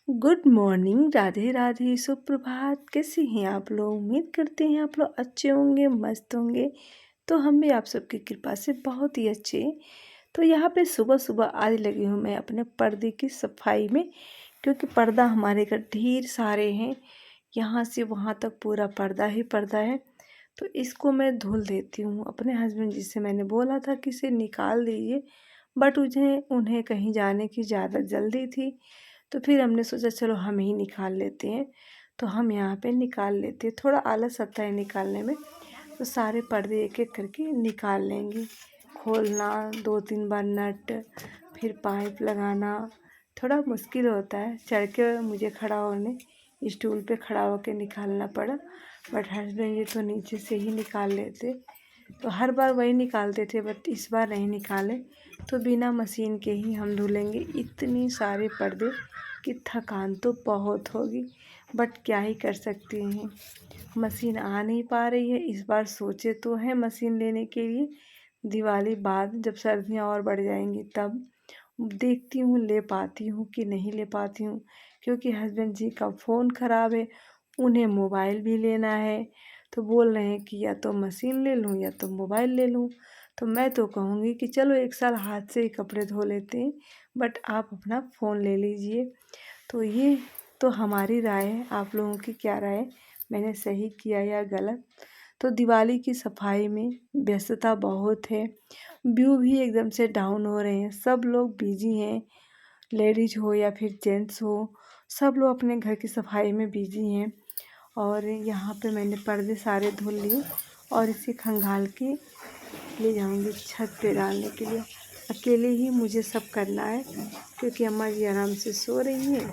Good morning, Radhe Radhe, सुप्रभात। कैसे हैं आप लोग? उम्मीद करते हैं आप लोग अच्छे होंगे, मस्त होंगे। तो हम भी आप सबकी कृपा से बहुत ही अच्छे हैं। तो यहाँ पे सुबह सुबह आज लगी हूँ मैं अपने पर्दे की सफाई में, क्योंकि पर्दा हमारे घर ढेर सारे हैं। यहाँ से वहाँ तक पूरा पर्दा ही पर्दा है। तो इसको मैं धुल देती हूँ। अपने हस्बैंड जी से मैंने बोला था कि इसे निकाल दीजिए, बट उन्हें कहीं जाने की ज़्यादा जल्दी थी। तो फिर हमने सोचा चलो हम ही निकाल लेते हैं। तो हम यहाँ पे निकाल लेते हैं। थोड़ा आलस आता है निकालने में। तो सारे पर्दे एक एक करके निकाल लेंगे। खोलना, 2-3 बार नट, फिर पाइप लगाना थोड़ा मुश्किल होता है। चढ़ के मुझे खड़ा होने, स्टूल पे खड़ा होकर निकालना पड़ा। बट हस्बैंड जी तो नीचे से ही निकाल लेते। तो हर बार वही निकालते थे, बट इस बार नहीं निकाले। तो बिना मशीन के ही हम धुलेंगे। इतनी सारे पर्दे कि थकान तो बहुत होगी, बट क्या ही कर सकते हैं। मशीन आ नहीं पा रही है। इस बार सोचे तो हैं मशीन लेने के लिए, दिवाली बाद जब सर्दियाँ और बढ़ जाएंगी तब देखती हूँ ले पाती हूँ कि नहीं ले पाती हूँ। क्योंकि हस्बैंड जी का फ़ोन ख़राब है, उन्हें मोबाइल भी लेना है। तो बोल रहे हैं कि या तो मशीन ले लूँ या तो मोबाइल ले लूँ। तो मैं तो कहूँगी कि चलो 1 साल हाथ से ही कपड़े धो लेते हैं, बट आप अपना फ़ोन ले लीजिए। तो ये तो हमारी राय है, आप लोगों की क्या राय है? मैंने सही किया या गलत? तो दिवाली की सफाई में व्यस्तता बहुत है। व्यू भी एकदम से डाउन हो रहे हैं। सब लोग बिजी हैं, लेडीज हो या फिर जेंट्स हो, सब लोग अपने घर की सफाई में बिजी हैं। और यहाँ पे मैंने पर्दे सारे धुल लिए और इसे खंगाल के ले जाऊंगी छत पे डालने के लिए। अकेले ही मुझे सब करना है, क्योंकि अम्मा जी आराम से सो रही हैं,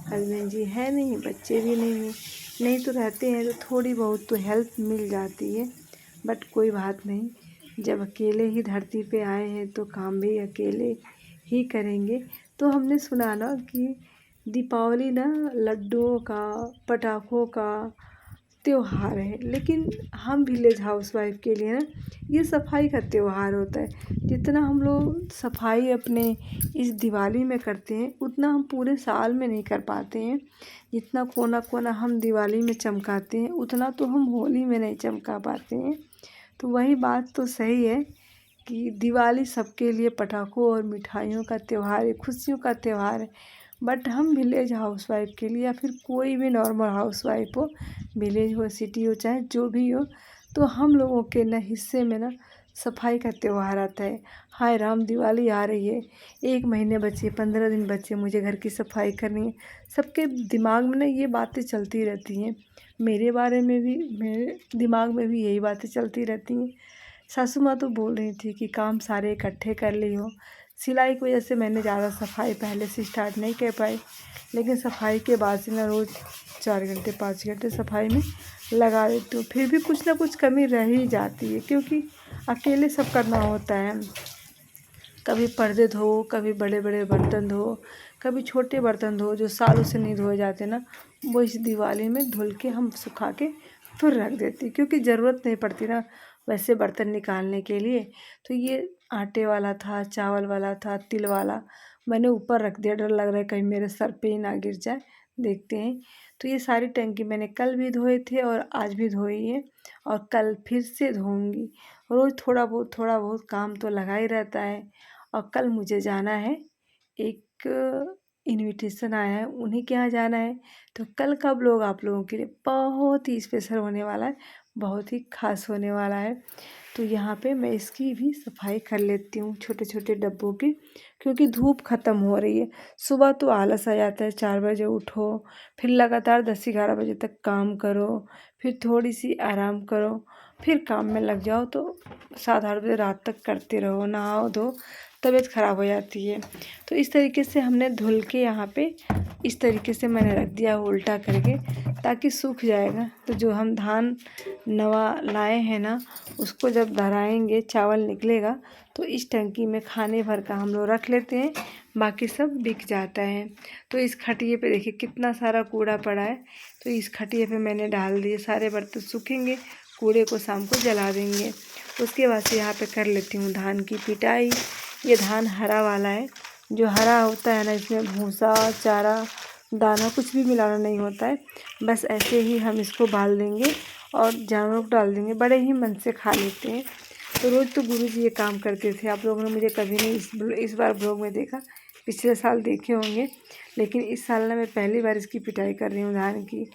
हस्बैंड जी है नहीं, बच्चे भी नहीं हैं। नहीं तो रहते हैं तो थोड़ी बहुत तो हेल्प मिल जाती है, बट कोई बात नहीं। जब अकेले ही धरती पे आए हैं तो काम भी अकेले ही करेंगे। तो हमने सुना ना कि दीपावली ना लड्डुओं का, पटाखों का त्योहार है, लेकिन हम विलेज हाउसवाइफ के लिए ना ये सफाई का त्योहार होता है। जितना हम लोग सफाई अपने इस दिवाली में करते हैं, उतना हम पूरे साल में नहीं कर पाते हैं। जितना कोना कोना हम दिवाली में चमकाते हैं, उतना तो हम होली में नहीं चमका पाते हैं। तो वही बात तो सही है कि दिवाली सबके लिए पटाखों और मिठाइयों का त्यौहार है, खुशियों का त्यौहार है। बट हम विलेज हाउसवाइफ के लिए, या फिर कोई भी नॉर्मल हाउसवाइफ हो, विलेज हो सिटी हो चाहे जो भी हो, तो हम लोगों के ना हिस्से में ना सफाई का त्यौहार आता है। हाय राम, दिवाली आ रही है, 1 महीने बचे, 15 दिन बचे, मुझे घर की सफाई करनी है। सबके दिमाग में ना ये बातें चलती रहती हैं। मेरे बारे में भी, मेरे दिमाग में भी यही बातें चलती रहती हैं। सासू माँ तो बोल रही थी कि काम सारे इकट्ठे कर ली हो। सिलाई की वजह से मैंने ज़्यादा सफाई पहले से स्टार्ट नहीं कर पाई, लेकिन सफाई के बाद से ना रोज़ 4 घंटे 5 घंटे सफाई में लगा देती हूँ। फिर भी कुछ ना कुछ कमी रह ही जाती है, क्योंकि अकेले सब करना होता है। कभी पर्दे धो, कभी बड़े बड़े बर्तन धो, कभी छोटे बर्तन धो जो सालों से नहीं धोए जाते ना, वो इस दिवाली में धुल के हम सुखा के फिर रख देती, क्योंकि ज़रूरत नहीं पड़ती ना वैसे बर्तन निकालने के लिए। तो ये आटे वाला था, चावल वाला था, तिल वाला, मैंने ऊपर रख दिया। डर लग रहा है कहीं मेरे सर पे ही ना गिर जाए, देखते हैं। तो ये सारी टंकी मैंने कल भी धोए थे और आज भी धोई है, और कल फिर से धोऊंगी। रोज़ थोड़ा बहुत काम तो लगा ही रहता है। और कल मुझे जाना है, एक इनविटेशन आया है, उन्हीं के यहाँ जाना है। तो कल का ब्लॉग आप लोगों के लिए बहुत ही स्पेशल होने वाला है, बहुत ही खास होने वाला है। तो यहाँ पे मैं इसकी भी सफाई कर लेती हूँ, छोटे छोटे डब्बों की, क्योंकि धूप ख़त्म हो रही है। सुबह तो आलस आ जाता है, 4 बजे उठो, फिर लगातार 10-11 बजे तक काम करो, फिर थोड़ी सी आराम करो, फिर काम में लग जाओ, तो 7-8 बजे रात तक करते रहो, नहाओ धो, तबीयत ख़राब हो जाती है। तो इस तरीके से हमने धुल के यहाँ पे इस तरीके से मैंने रख दिया उल्टा करके, ताकि सूख जाएगा। तो जो हम धान नवा लाए हैं ना, उसको जब धराएंगे, चावल निकलेगा, तो इस टंकी में खाने भर का हम लोग रख लेते हैं, बाकी सब बिक जाता है। तो इस खटिए पे देखिए कितना सारा कूड़ा पड़ा है। तो इस खटिए पे मैंने डाल दिए, सारे बर्तन सूखेंगे, कूड़े को शाम को जला देंगे। उसके बाद से यहाँ पे कर लेती हूँ धान की पिटाई। ये धान हरा वाला है, जो हरा होता है ना, इसमें भूसा चारा दाना कुछ भी मिलाना नहीं होता है, बस ऐसे ही हम इसको बाल देंगे और जानवरों को डाल देंगे, बड़े ही मन से खा लेते हैं। तो रोज़ तो गुरुजी ये काम करते थे। आप लोगों ने मुझे कभी नहीं इस बार ब्लॉग में देखा, पिछले साल देखे होंगे, लेकिन इस साल ना मैं पहली बार इसकी पिटाई कर रही हूँ धान की।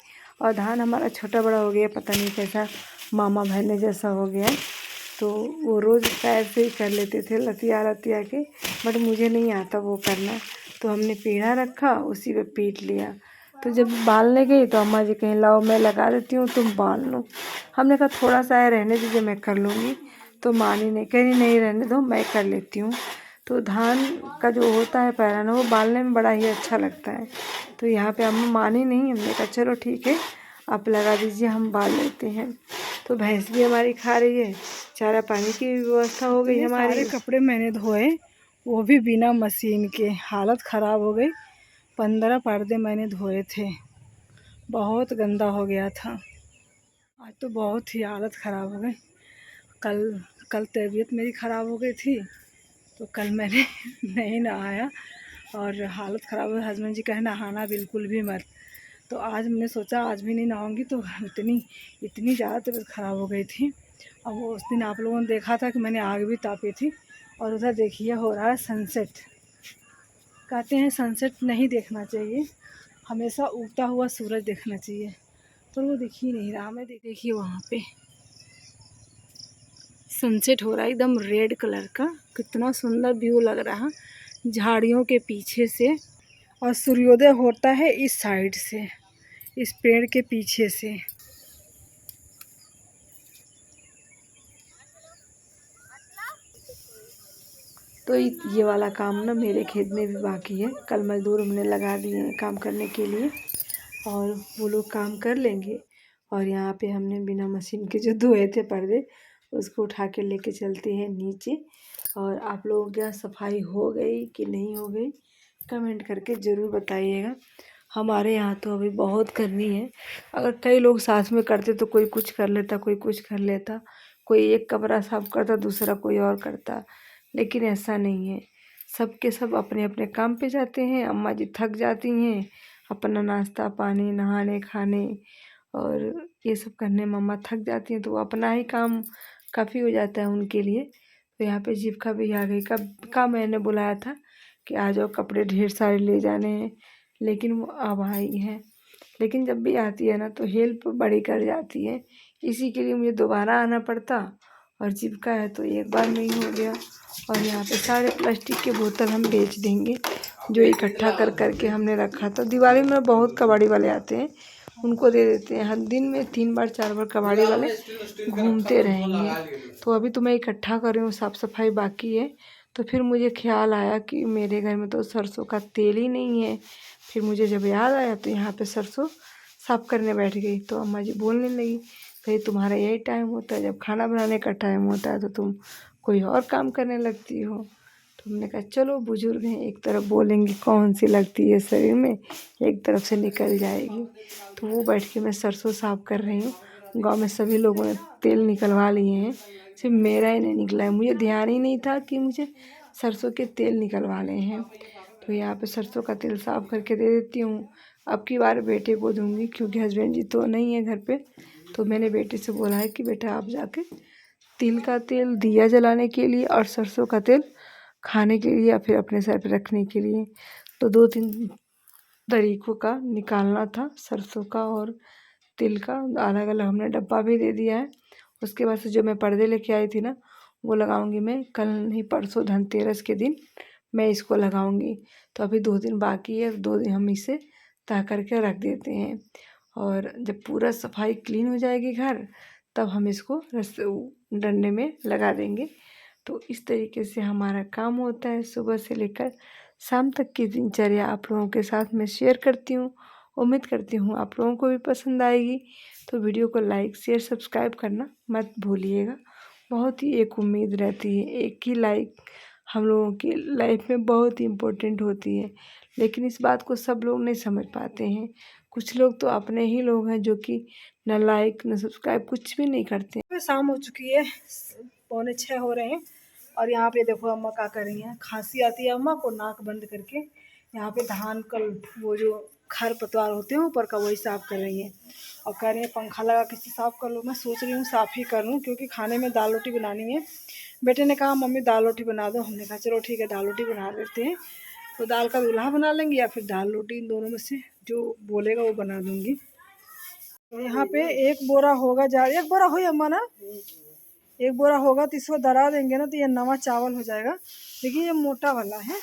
और धान हमारा छोटा बड़ा हो गया, पता नहीं कैसा मामा बहने जैसा हो गया। तो वो रोज़ पैर से ही कर लेते थे लतिया लतिया के, बट मुझे नहीं आता वो करना। तो हमने पेड़ा रखा, उसी पे पीट लिया। तो जब बालने गई तो अम्मा जी कहीं लाओ मैं लगा देती हूँ, तुम बाल लो। हमने कहा थोड़ा सा है, रहने दीजिए, मैं कर लूँगी। तो मानी नहीं, कह रही नहीं रहने दो, मैं कर लेती हूँ। तो धान का जो होता है पैराना, वो बालने में बड़ा ही अच्छा लगता है। तो यहाँ पे अम्मा मानी नहीं, हमने कहा चलो ठीक है, आप लगा दीजिए, हम बाल लेते हैं। तो भैंस भी हमारी खा रही है, चारा पानी की भी व्यवस्था हो गई हमारी। सारे कपड़े मैंने धोए, वो भी बिना मशीन के, हालत ख़राब हो गई। 15 पर्दे मैंने धोए थे, बहुत गंदा हो गया था। आज तो बहुत ही हालत ख़राब हो गई। कल कल तबीयत मेरी ख़राब हो गई थी, तो कल मैंने नहीं नहाया और हालत ख़राब हो गई। हस्बैंड जी कहे नहाना बिल्कुल भी मत। तो आज मैंने सोचा आज भी नहीं नहाऊंगी, तो इतनी ज़्यादा तबीयत ख़राब हो गई थी। अब वो उस दिन आप लोगों ने देखा था कि मैंने आग भी तापी थी। और उधर देखिए हो रहा है सनसेट। कहते हैं सनसेट नहीं देखना चाहिए, हमेशा उगता हुआ सूरज देखना चाहिए, तो वो दिख ही नहीं रहा। मैं देखिए वहाँ पे सनसेट हो रहा है एकदम रेड कलर का, कितना सुंदर व्यू लग रहा है झाड़ियों के पीछे से। और सूर्योदय होता है इस साइड से, इस पेड़ के पीछे से। तो ये वाला काम ना मेरे खेत में भी बाकी है। कल मज़दूर हमने लगा दिए हैं काम करने के लिए, और वो लोग काम कर लेंगे। और यहाँ पे हमने बिना मशीन के जो धोए थे पर्दे, उसको उठा के लेके चलते हैं नीचे। और आप लोगों के यहाँ सफाई हो गई कि नहीं हो गई, कमेंट करके ज़रूर बताइएगा। हमारे यहाँ तो अभी बहुत करनी है। अगर कई लोग साथ में करते तो कोई कुछ कर लेता, कोई कुछ कर लेता, कोई एक कमरा साफ करता, दूसरा कोई और करता, लेकिन ऐसा नहीं है। सब के सब अपने अपने काम पे जाते हैं। अम्मा जी थक जाती हैं अपना नाश्ता पानी नहाने खाने और ये सब करने, मम्मा थक जाती हैं, तो वो अपना ही काम काफ़ी हो जाता है उनके लिए। तो यहाँ पे जीविका भी आ गई। कब का मैंने बुलाया था कि आ जाओ, कपड़े ढेर सारे ले जाने हैं, लेकिन वो अब आई है। लेकिन जब भी आती है ना तो हेल्प बड़ी कर जाती है, इसी के लिए मुझे दोबारा आना पड़ता। और जीविका है तो एक बार में ही हो गया। और यहाँ पे सारे प्लास्टिक के बोतल हम बेच देंगे, जो इकट्ठा कर करके हमने रखा था। दिवाली में बहुत कबाड़ी वाले आते हैं, उनको दे देते हैं। हर दिन में 3 बार 4 बार कबाड़ी वाले घूमते रहेंगे। तो अभी तो मैं इकट्ठा कर रही हूँ, साफ़ सफाई बाकी है। तो फिर मुझे ख्याल आया कि मेरे घर में तो सरसों का तेल ही नहीं है। फिर मुझे जब याद आया तो यहाँ पे सरसों साफ़ करने बैठ गई। तो अम्मा जी बोलने लगी, भाई तुम्हारा यही टाइम होता है, जब खाना बनाने का टाइम होता है तो तुम कोई और काम करने लगती हो। तो हमने कहा चलो बुजुर्ग हैं, एक तरफ बोलेंगे कौन सी लगती है शरीर में, एक तरफ से निकल जाएगी। तो वो बैठ के मैं सरसों साफ़ कर रही हूँ। गांव में सभी लोगों ने तेल निकलवा लिए हैं, सिर्फ मेरा ही नहीं निकला है। मुझे ध्यान ही नहीं था कि मुझे सरसों के तेल निकलवाने हैं। तो यहाँ पे सरसों का तेल साफ़ करके दे देती हूँ। अब की बार बेटे को दूँगी, क्योंकि हस्बैंड जी तो नहीं है घर पे। तो मैंने बेटे से बोला है कि बेटा आप जाके तिल का तेल दिया जलाने के लिए और सरसों का तेल खाने के लिए या फिर अपने सर पे रखने के लिए, तो 2-3 तरीक़ों का निकालना था, सरसों का और तिल का अलग अलग हमने डब्बा भी दे दिया है। उसके बाद से जो मैं पर्दे लेके आई थी ना, वो लगाऊंगी मैं कल नहीं परसों धनतेरस के दिन मैं इसको लगाऊंगी। तो अभी 2 दिन बाकी है, 2 दिन हम इसे तह करके रख देते हैं। और जब पूरा सफाई क्लीन हो जाएगी घर, तब हम इसको डंडे में लगा देंगे। तो इस तरीके से हमारा काम होता है। सुबह से लेकर शाम तक की दिनचर्या आप लोगों के साथ मैं शेयर करती हूँ। उम्मीद करती हूँ आप लोगों को भी पसंद आएगी। तो वीडियो को लाइक शेयर सब्सक्राइब करना मत भूलिएगा। बहुत ही एक उम्मीद रहती है, एक ही लाइक हम लोगों की लाइफ में बहुत ही इम्पोर्टेंट होती है, लेकिन इस बात को सब लोग नहीं समझ पाते हैं। कुछ लोग तो अपने ही लोग हैं जो कि न लाइक न सब्सक्राइब कुछ भी नहीं करते। शाम हो चुकी है, 6:45 हो रहे हैं। और यहाँ पे देखो अम्मा क्या कर रही हैं, खांसी आती है अम्मा को, नाक बंद करके यहाँ पे धान कल वो जो खर पतवार होते हैं ऊपर का, वही साफ़ कर रही हैं। और कह रही हैं पंखा लगा के साफ़ कर लो। मैं सोच रही हूँ साफ़ ही कर लूँ, क्योंकि खाने में दाल रोटी बनानी है। बेटे ने कहा मम्मी दाल रोटी बना दो, हमने कहा चलो ठीक है दाल रोटी बना लेते हैं। तो दाल का दूल्हा बना लेंगे या फिर दाल रोटी, इन दोनों में से जो बोलेगा वो बना दूँगी। तो यहाँ पे एक बोरा होगा, एक बोरा हो अम्मा ना, एक बोरा होगा तो इसको दरा देंगे ना तो ये नवा चावल हो जाएगा। देखिए ये मोटा वाला है,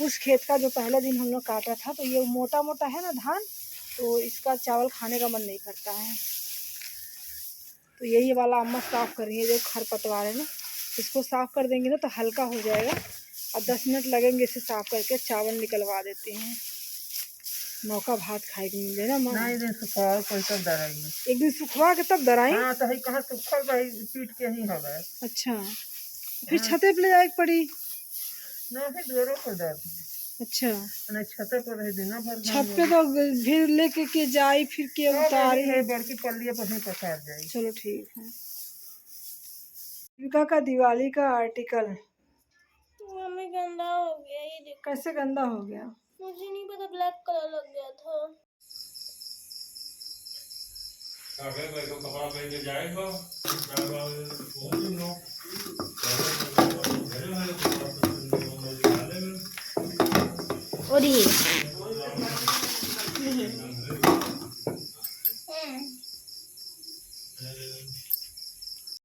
उस खेत का जो पहला दिन हम लोग काटा था, तो ये मोटा मोटा है ना धान, तो इसका चावल खाने का मन नहीं करता है। तो यही वाला अम्मा साफ़ कर रही है, जो खरपतवार है ना, इसको साफ़ कर देंगे ना तो हल्का हो जाएगा। और 10 मिनट लगेंगे इसे साफ़ करके, चावल निकलवा देते हैं। नौका भात खाएगी मिले ना माँ। नहीं दिन सुखा कोई तब दराएंगे, एक दिन सुखवा के तब दराई। हाँ तो कहाँ सुखल भाई पीट के ही होगा। अच्छा, फिर छते पे ले जाए पड़ी ना फिर दोनों को दर अच्छा, ना छते पर रह दिन भर छत पे तो फिर लेके के जाई, फिर के उतारी है बड़की पल्लिया पर पसार जाए। चलो ठीक है। दीपिका का दिवाली का आर्टिकल मम्मी गंदा हो गया, ये देखो। कैसे गंदा हो गया? मुझे नहीं पता, ब्लैक कलर लग गया था। कपड़ा पहन के जाएगा और ये